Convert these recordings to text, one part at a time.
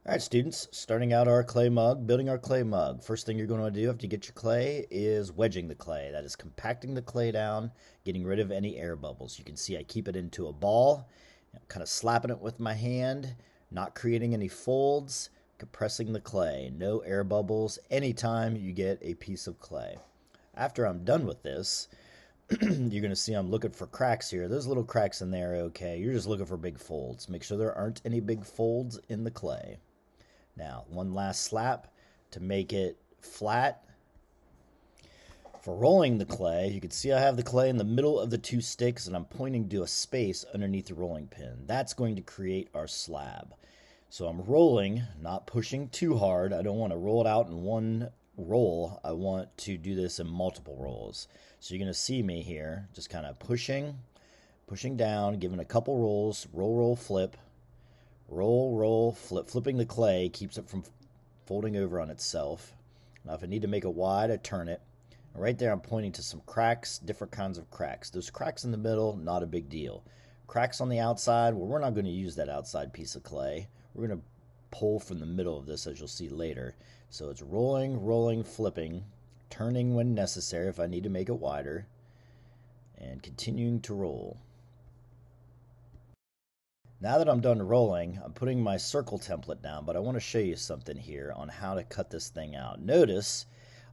All right, students, starting out our clay mug, building our clay mug. First thing you're going to do after you get your clay is wedging the clay. That is compacting the clay down, getting rid of any air bubbles. You can see I keep it into a ball, kind of slapping it with my hand, not creating any folds, compressing the clay. No air bubbles anytime you get a piece of clay. After I'm done with this, you're going to see I'm looking for cracks here. There's little cracks in there, okay. You're just looking for big folds. Make sure there aren't any big folds in the clay. Now, one last slap to make it flat. For rolling the clay, you can see I have the clay in the middle of the two sticks and I'm pointing to a space underneath the rolling pin. That's going to create our slab. So I'm rolling, not pushing too hard. I don't want to roll it out in one roll. I want to do this in multiple rolls. So you're going to see me here just kind of pushing down, giving a couple rolls, roll, flip, roll, flip. Flipping the clay keeps it from folding over on itself. Now if I need to make it wide, I turn it. And right there I'm pointing to some cracks, different kinds of cracks. Those cracks in the middle, not a big deal. Cracks on the outside, well, we're not going to use that outside piece of clay. We're going to pull from the middle of this, as you'll see later. So it's rolling, flipping, turning when necessary if I need to make it wider, and continuing to roll. Now that I'm done rolling, I'm putting my circle template down, but I want to show you something here on how to cut this thing out. Notice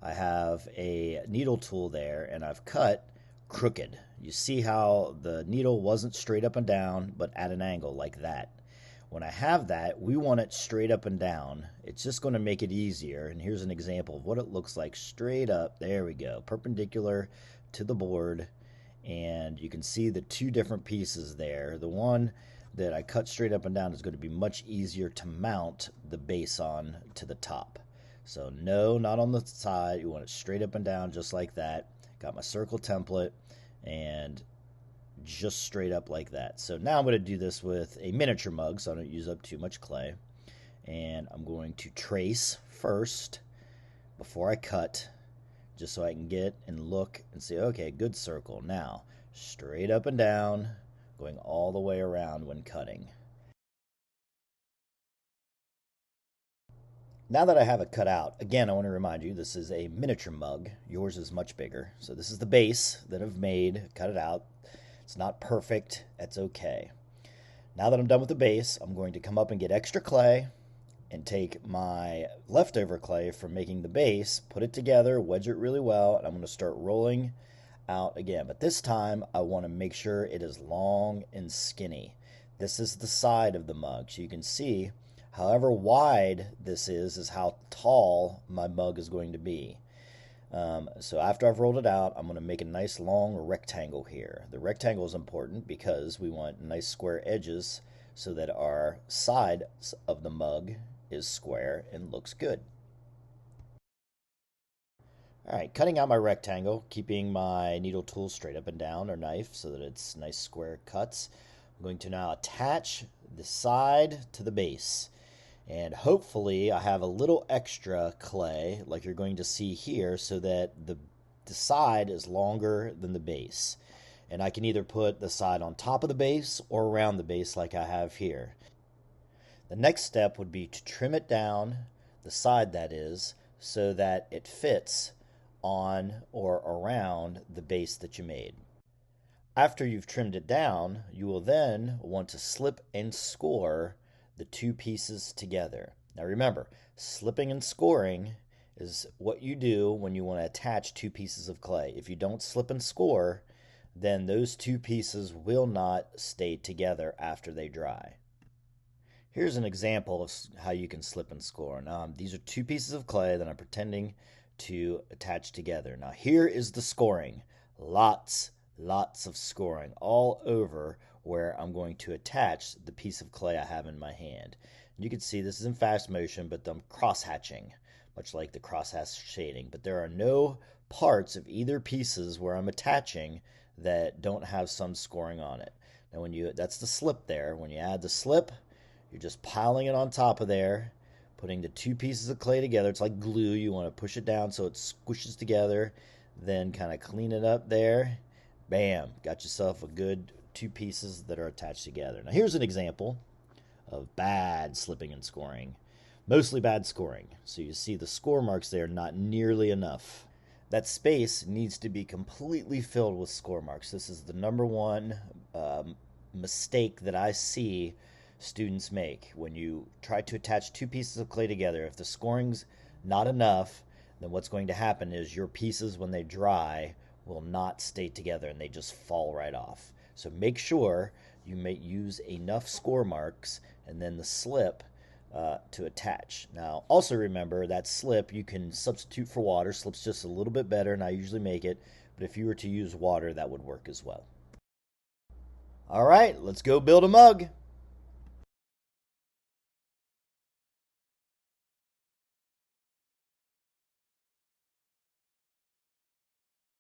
I have a needle tool there and I've cut crooked. You see how the needle wasn't straight up and down, but at an angle like that. When I have that, we want it straight up and down. It's just going to make it easier. And here's an example of what it looks like straight up. There we go, perpendicular to the board. And you can see the two different pieces there. The one that I cut straight up and down is going to be much easier to mount the base on to the top. So no, not on the side. You want it straight up and down just like that. Got my circle template and just straight up like that. So now I'm going to do this with a miniature mug so I don't use up too much clay. And I'm going to trace first before I cut, just so I can get and look and see, okay, good circle. Now, straight up and down, going all the way around when cutting. Now that I have it cut out, again, I want to remind you this is a miniature mug. Yours is much bigger. So this is the base that I've made, cut it out. It's not perfect, that's okay. Now that I'm done with the base, I'm going to come up and get extra clay and take my leftover clay from making the base, put it together, wedge it really well, and I'm going to start rolling out again. But this time I want to make sure it is long and skinny. This is the side of the mug, so you can see however wide this is how tall my mug is going to be. So after I've rolled it out, I'm going to make a nice long rectangle here. The rectangle is important because we want nice square edges so that our side of the mug is square and looks good. All right, cutting out my rectangle, keeping my needle tool straight up and down, or knife, so that it's nice square cuts. I'm going to now attach the side to the base. And hopefully I have a little extra clay, like you're going to see here, so that the side is longer than the base. And I can either put the side on top of the base or around the base like I have here. The next step would be to trim it down, the side that is, so that it fits on or around the base that you made. After you've trimmed it down, you will then want to slip and score the two pieces together. Now remember, slipping and scoring is what you do when you want to attach two pieces of clay. If you don't slip and score, then those two pieces will not stay together after they dry. Here's an example of how you can slip and score. Now, these are two pieces of clay that I'm pretending to attach together. Now, here is the scoring. Lots of scoring all over where I'm going to attach the piece of clay I have in my hand. You can see this is in fast motion, but I'm cross-hatching, much like the cross-hatch shading. But there are no parts of either pieces where I'm attaching that don't have some scoring on it. Now, that's the slip there. When you add the slip, you're just piling it on top of there, putting the two pieces of clay together. It's like glue. You want to push it down so it squishes together, then kind of clean it up there. Bam, got yourself a good two pieces that are attached together. Now here's an example of bad slipping and scoring. Mostly bad scoring. So you see the score marks there, not nearly enough. That space needs to be completely filled with score marks. This is the number one mistake that I see students make when you try to attach two pieces of clay together. If the scoring's not enough, then what's going to happen is your pieces, when they dry, will not stay together and they just fall right off. So make sure you may use enough score marks and then the slip to attach. Now, also remember that slip you can substitute for water. Slip's just a little bit better, and I usually make it, but if you were to use water, that would work as well. All right, let's go build a mug.